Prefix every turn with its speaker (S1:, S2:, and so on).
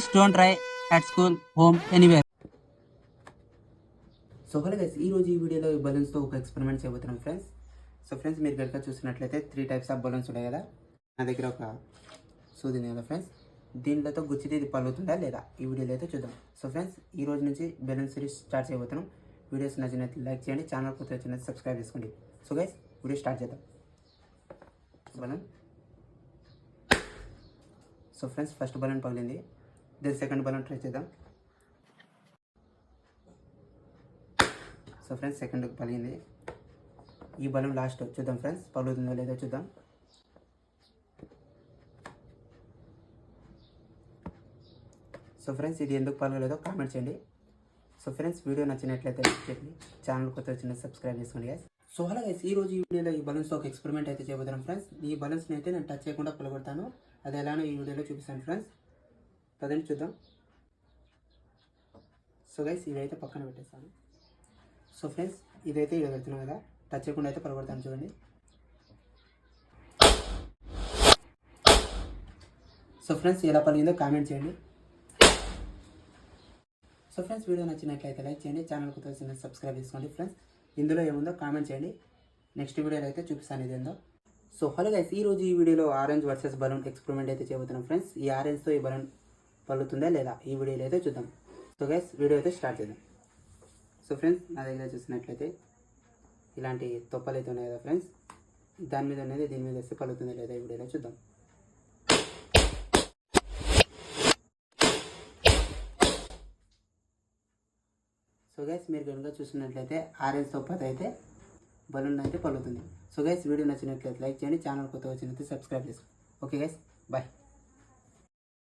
S1: Please don't try at school, home, anywhere.
S2: So hello guys, ఈరోజు ఈ వీడియోలో ఈ బలూన్స్తో ఒక ఎక్స్పెరిమెంట్ చేయబోతున్నాం ఫ్రెండ్స్. సో ఫ్రెండ్స్, మీరు కనుక చూసినట్లయితే 3 టైప్స్ ఆఫ్ బలూన్స్ ఉన్నాయి కదా. నా దగ్గర ఒక సూది ఉంది కదా ఫ్రెండ్స్. దీనితో గుచ్చితే ఇది పలుగుతుందా లేదా ఈ వీడియోలో అయితే చూద్దాం. సో ఫ్రెండ్స్, ఈ రోజు నుంచి బెలూన్ సిరీస్ స్టార్ట్ చేయబోతున్నాం. వీడియోస్ నచ్చినట్లయితే లైక్ చేయండి, ఛానల్ కొత్త వచ్చినట్లయితే సబ్స్క్రైబ్ చేసుకోండి. సో గైస్, వీడియో స్టార్ట్ చేద్దాం. Balloon. So friends, first balloon పగిలింది. దెన్ సెకండ్ బలూన్ ట్రై చేద్దాం. సో ఫ్రెండ్స్, సెకండ్ పగిలింది. ఈ బలూన్ లాస్ట్ చూద్దాం ఫ్రెండ్స్, పగులుతుందో లేదో చూద్దాం. సో ఫ్రెండ్స్, ఇది ఎందుకు పగలలేదో కామెంట్ చేయండి. సో ఫ్రెండ్స్, వీడియో నచ్చినట్లయితే లైక్ చేయండి, ఛానల్ కొత్త వచ్చిన సబ్స్క్రైబ్ చేసుకోండి గైస్. సో అలా గైస్, ఈ రోజు ఈ వీడియోలో ఈ బలూన్స్తో ఒక ఎక్స్పెరిమెంట్ అయితే చేయబోతున్నాం ఫ్రెండ్స్. ఈ బలూన్స్ని అయితే నేను టచ్ చేయకుండా పలగొడతాను. అది ఎలానో ఈ వీడియోలో చూపిస్తాను ఫ్రెండ్స్. పదండి చూద్దాం. సో గైస్, ఇవైతే పక్కన పెట్టేస్తాను. సో ఫ్రెండ్స్, ఇదైతే ఇక్కడ పెడుతున్నాం కదా, టచ్ చేయకుండా అయితే పలగొడతాను చూడండి. సో ఫ్రెండ్స్, ఎలా పలిగిందో కామెంట్ చేయండి. సో ఫ్రెండ్స్, వీడియో నచ్చినట్లయితే లైక్ చేయండి, ఛానల్ కొత్త వచ్చిన సబ్స్క్రైబ్ చేసుకోండి ఫ్రెండ్స్. ఇందులో ఏముందో కామెంట్ చేయండి. నెక్స్ట్ వీడియోలో అయితే చూపిస్తాను ఇదేందో. సో హలో గైస్, ఈ రోజు ఈ వీడియోలో ఆరెంజ్ వర్సెస్ బలూన్ ఎక్స్పెరిమెంట్ అయితే చేయబోతున్నాం ఫ్రెండ్స్. ఈ ఆరెంజ్తో ఈ బలూన్ పలుతుందా లేదా ఈ వీడియోలో అయితే చూద్దాం. సో గైస్, వీడియో అయితే స్టార్ట్ చేద్దాం. సో ఫ్రెండ్స్, నా దగ్గర చూసినట్లయితే ఇలాంటి తొప్పలు అయితే ఉన్నాయి కదా ఫ్రెండ్స్. దాని మీద ఉన్నది దీని మీద వేస్తే పలుతుందా లేదా ఈ వీడియోలో చూద్దాం. సో గైస్, మీరు కనుక చూసినట్లయితే ఆరెంజ్ తొప్పతో అయితే బలూన్ అయితే పలుతుంది. సో గైస్, వీడియో నచ్చినట్లయితే లైక్ చేయండి, ఛానల్ కొత్త వచ్చినట్లయితే సబ్స్క్రైబ్ చేసుకోండి. Okay guys, bye.